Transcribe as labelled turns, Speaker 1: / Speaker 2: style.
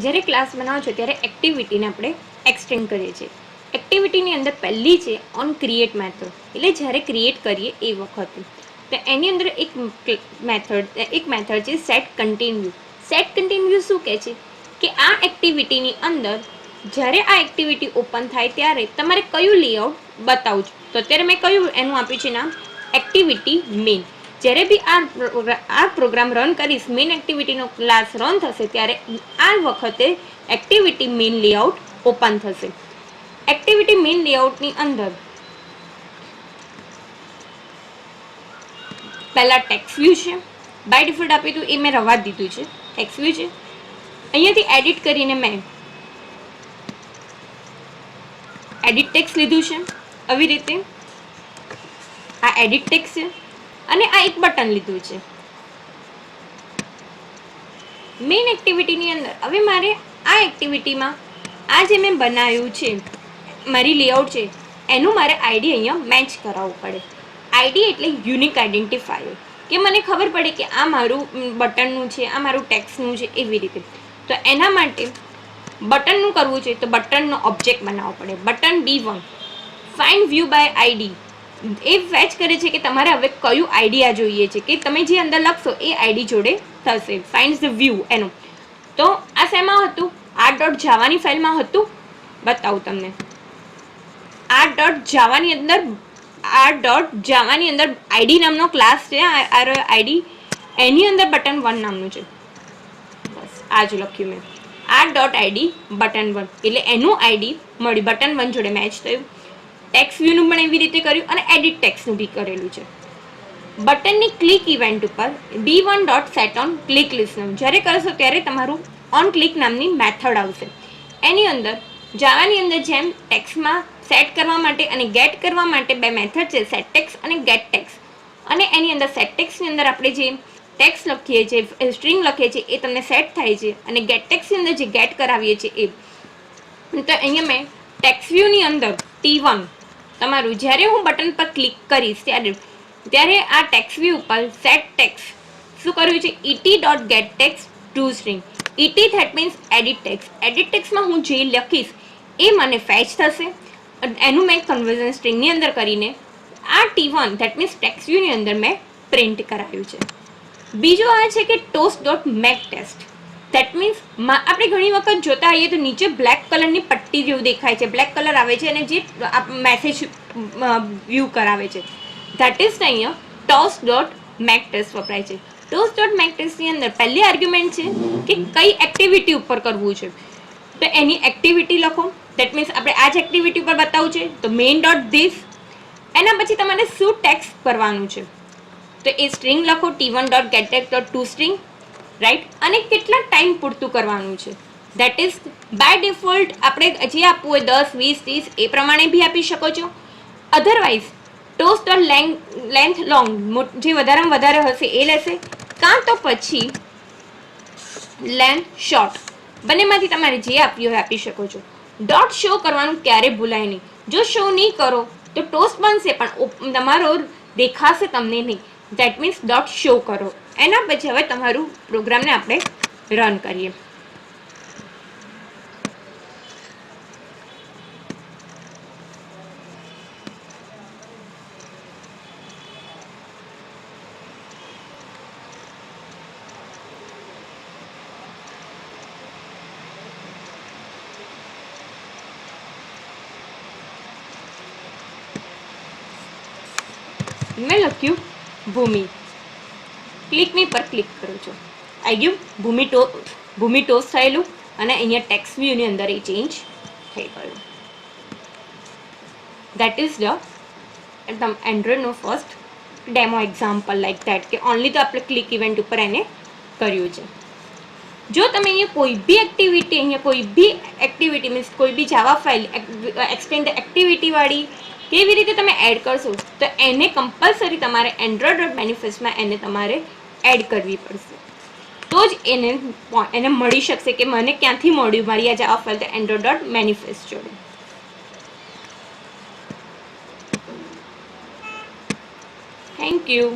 Speaker 1: જ્યારે ક્લાસ બનાવો છો ત્યારે એક્ટિવિટીને આપણે એક્સટેન્ડ કરીએ છીએ. એક્ટિવિટીની અંદર પહેલી છે ઓન ક્રિએટ મેથડ, એટલે જ્યારે ક્રિએટ કરીએ એ વખતે. તો એની અંદર એક મેથડ છે સેટ કન્ટિન્યુ. સેટ કન્ટિન્યુ શું કહે છે કે આ એક્ટિવિટીની અંદર જ્યારે આ એક્ટિવિટી ઓપન થાય ત્યારે તમારે કયું લેઆઉટ બતાવું છું. તો અત્યારે મેં કયું એનું આપ્યું છે નામ એક્ટિવિટી મેઇન. જ્યારે બી આ પ્રોગ્રામ રન કરીશ, મેઇન એક્ટિવિટીનો ક્લાસ રન થશે ત્યારે આ વખતે એક્ટિવિટી મેઇન લેઆઉટ ઓપન થશે. એક્ટિવિટી મેઇન લેઆઉટની અંદર પહેલા ટેક્સ્ટ વ્યૂ છે, બાય ડિફોલ્ટ આપ્યું હતું એ મેં રવા દીધું છે. ટેક્સ્ટ વ્યૂ છે, અહીંયાથી એડિટ કરીને મેં એડિટ ટેક્સ્ટ લીધું છે. આવી રીતે આ એડિટ ટેક્સ્ટ છે અને આ એક બટન લીધું છે મેઇન એક્ટિવિટીની અંદર. હવે મારે આ એક્ટિવિટીમાં આ જે મેં બનાવ્યું છે મારી લેઆઉટ છે એનું મારે આઈડી અહીંયા મેચ કરાવવું પડે. આઈડી એટલે યુનિક આઈડેન્ટિફાયર, કે મને ખબર પડે કે આ મારું બટનનું છે, આ મારું ટેક્સ્ટનું છે, એવી રીતે. તો એના માટે બટનનું કરવું છે તો બટનનો ઓબ્જેક્ટ બનાવવો પડે. Button B1 find view by ID એ ફેચ કરે છે કે તમારે હવે કયું આઈડિયા જોઈએ છે, કે તમે જે અંદર લખશો એ આઈડી જોડે થશે. ફાઇન્ડ ધ વ્યૂ એનું. તો આ શેમાં હતું? R.java ફાઇલમાં હતું. બતાવું તમને. R.java ની અંદર આઈડી નામનો ક્લાસ છે. આઈડી એની અંદર બટન 1 નામનું છે. બસ આ જ લખ્યું મેં R.id બટન 1, એટલે એનું આઈડી મળ્યું, બટન 1 જોડે મેચ થયું. ટેક્સ્ટ વ્યૂનું પણ એવી રીતે કર્યું અને એડિટ ટેક્સ્ટનું બી કરેલું છે. બટનની ક્લિક ઇવેન્ટ ઉપર B1.setOn ક્લિક લિસ્ટ નામ જ્યારે કરશો ત્યારે તમારું ઓન ક્લિક નામની મેથડ આવશે. એની અંદર જાવાની અંદર જેમ ટેક્સ્ટમાં સેટ કરવા માટે અને ગેટ કરવા માટે બે મેથડ છે, સેટ ટેક્સ્ટ અને ગેટ ટેક્સ્ટ. અને એની અંદર સેટ ટેક્સ્ટની અંદર આપણે જે ટેક્સ્ટ લખીએ છીએ, સ્ટ્રિંગ લખીએ છીએ એ તમને સેટ થાય છે, અને ગેટ ટેક્સ્ટની અંદર જે ગેટ કરાવીએ છીએ એ. તો અહીંયા મેં ટેક્સ્ટ વ્યૂની અંદર T1 તમારું જ્યારે હું બટન પર ક્લિક કરીશ ત્યારે આ ટેક્સ્ટ વ્યૂ ઉપર સેટ ટેક્સ્ટ શું કર્યું છે et.getText to string. et that means edit text. edit ટેક્સ્ટમાં હું જે લખીશ એ મને ફેચ થશે. એનું મેં કન્વર્ઝન સ્ટ્રિંગની અંદર કરીને આ T1 that means ટેક્સ્ટ વ્યૂની અંદર મેં પ્રિન્ટ કરાવ્યું છે. બીજું આ છે કે toast.makeText. ધેટ મીન્સ આપણે ઘણી વખત જોતા હોઈએ તો નીચે બ્લેક કલરની પટ્ટી જેવું દેખાય છે, બ્લેક કલર આવે છે અને જે મેસેજ વ્યૂ કરાવે છે. ધેટ ઇઝ અહીંયા toast.makeText વપરાય છે. toast.makeTextની અંદર પહેલી આર્ગ્યુમેન્ટ છે કે કઈ એક્ટિવિટી ઉપર કરવું છે, તો એની એક્ટિવિટી લખો. ધેટ મીન્સ આપણે આ જ એક્ટિવિટી ઉપર બતાવવું છે તો main.this. એના પછી તમારે શું ટેક્સ્ટ કરવાનું છે તો એ સ્ટ્રિંગ લખો T1.getText.toString, રાઈટ. અને કેટલા ટાઈમ પૂરતું કરવાનું છે ધેટ ઇઝ બાય ડિફોલ્ટ આપણે જે આપવું હોય 10, 20, 30 એ પ્રમાણે બી આપી શકો છો. અધરવાઇઝ toast.length લોંગ જે વધારેમાં વધારે હશે એ લેશે, કાં તો પછી લેન્થ શોર્ટ, બંનેમાંથી તમારે જે આપ્યું હોય આપી શકો છો. ડોટ શો કરવાનું ક્યારે ભૂલાય નહીં. જો શો નહીં કરો તો ટોસ્ટ બનશે પણ તમારો દેખાશે તમને નહીં. ધેટ મીન્સ ડોટ શો કરો. એના પછી હવે તમારું પ્રોગ્રામને આપણે રન કરીએ. મેં લખ્યું ભૂમિ, ક્લિકની પર ક્લિક કરું છું, આવી ગયું ભૂમિ ટોસ્ટ થયેલું અને અહીંયા ટેક્સ્ટ વ્યૂની અંદર એ ચેન્જ થઈ ગયું. દેટ ઇઝ ધ એકદમ એન્ડ્રોઈડનો first demo example like that, કે ઓનલી તો આપણે ક્લિક ઇવેન્ટ ઉપર એને કર્યું છે. જો તમે અહીંયા કોઈ બી એક્ટિવિટી મીન્સ કોઈ બી જાવા ફાઇલ એક્સટેન્ડ એક્ટિવિટીવાળી કેવી રીતે તમે એડ કરશો તો એને કમ્પલસરી તમારે Android.manifestમાં એને તમારે એડ કરવી પડશે, તો જ એને મળી શકશે કે મને ક્યાંથી મળ્યું મારી આ જાવા ફાઇલ Android.manifest જોડે. Thank you.